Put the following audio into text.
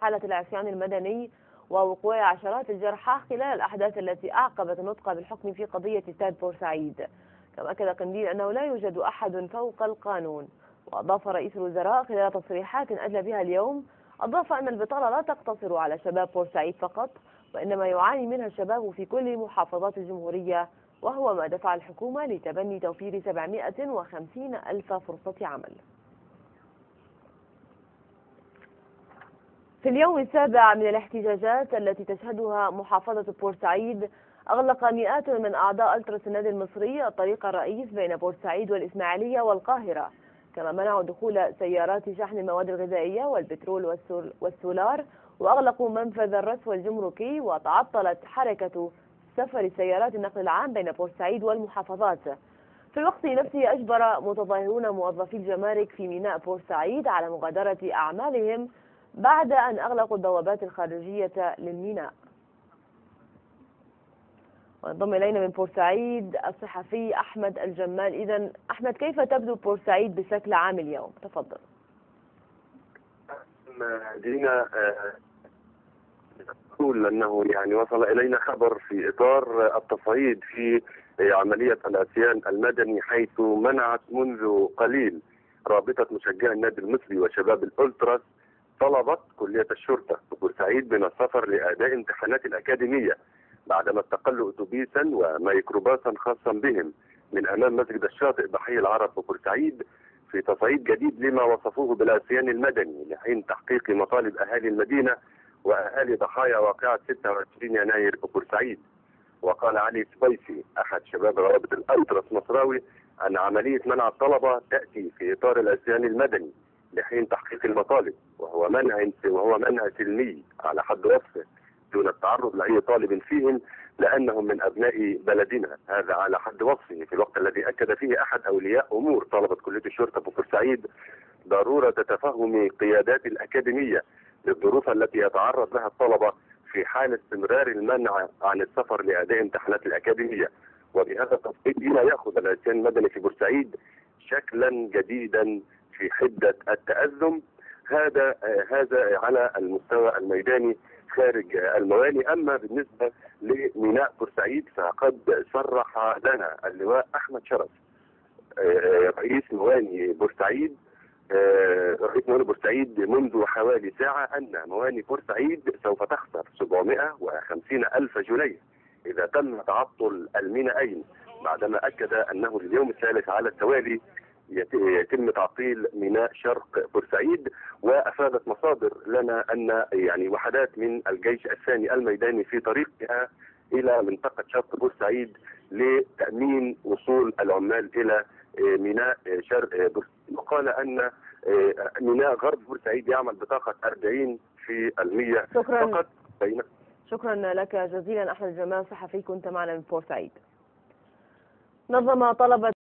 حالة العصيان المدني ووقوع عشرات الجرحى خلال الأحداث التي أعقبت النطق بالحكم في قضية استاد بورسعيد. كما أكد قنديل أنه لا يوجد أحد فوق القانون. وأضاف رئيس الوزراء خلال تصريحات أدلى بها اليوم، أضاف أن البطالة لا تقتصر على شباب بورسعيد فقط، وإنما يعاني منها الشباب في كل محافظات الجمهورية، وهو ما دفع الحكومة لتبني توفير 750 ألف فرصة عمل. في اليوم السابع من الاحتجاجات التي تشهدها محافظة بورسعيد، أغلق مئات من أعضاء ألتراس النادي المصري الطريق الرئيس بين بورسعيد والإسماعيلية والقاهرة، كما منعوا دخول سيارات شحن المواد الغذائية والبترول والسولار، وأغلقوا منفذ الرسم الجمركي، وتعطلت حركة سفر سيارات النقل العام بين بورسعيد والمحافظات. في الوقت نفسه أجبر متظاهرون موظفي الجمارك في ميناء بورسعيد على مغادرة أعمالهم بعد أن أغلقوا البوابات الخارجية للميناء. وانضم إلينا من بورسعيد الصحفي أحمد الجمال. إذن أحمد، كيف تبدو بورسعيد بشكل عام اليوم؟ تفضل. دينا، نقول أنه وصل إلينا خبر في إطار التصعيد في عملية العصيان المدني، حيث منعت منذ قليل رابطة مشجعي النادي المصري وشباب الألتراس طلبت كلية الشرطة في بورسعيد من السفر لأداء امتحانات الأكاديمية، بعدما استقلوا أتوبيسا وميكروباصا خاصا بهم من أمام مسجد الشاطئ بحي العرب في بورسعيد، في تصعيد جديد لما وصفوه بالعصيان المدني لحين تحقيق مطالب أهالي المدينة وأهالي ضحايا واقعة 26 يناير في بورسعيد. وقال علي سبيسي أحد شباب روابط الألتراس مصراوي أن عملية منع الطلبة تأتي في إطار العصيان المدني لحين تحقيق المطالب، وهو منع سلمي على حد وصفه دون التعرض لأي طالب فيهم، لأنهم من أبناء بلدنا، هذا على حد وصفه، في الوقت الذي أكد فيه أحد أولياء أمور طلبة كلية الشرطة ببورسعيد ضرورة تفهم قيادات الأكاديمية للظروف التي يتعرض لها الطلبة في حال استمرار المنع عن السفر لأداء امتحانات الأكاديمية. وبهذا التصعيد لا يأخذ العصيان المدني في بورسعيد شكلا جديدا في حدة التأزم، هذا على المستوى الميداني خارج المواني. أما بالنسبة لميناء بورسعيد فقد صرح لنا اللواء أحمد شرف رئيس مواني بورسعيد منذ حوالي ساعة أن مواني بورسعيد سوف تخسر 750 ألف جنيه إذا تم تعطل المينائين، بعدما أكد أنه لليوم الثالث على التوالي يتم تعطيل ميناء شرق بورسعيد. وأفادت مصادر لنا أن وحدات من الجيش الثاني الميداني في طريقها إلى منطقة شرق بورسعيد لتأمين وصول العمال إلى ميناء شرق بورسعيد. وقال أن ميناء غرب بورسعيد يعمل بطاقة 40% فقط. شكرا لك جزيلا أحمد الجمال، صحفي كنت معنا من بورسعيد. نظم طلبة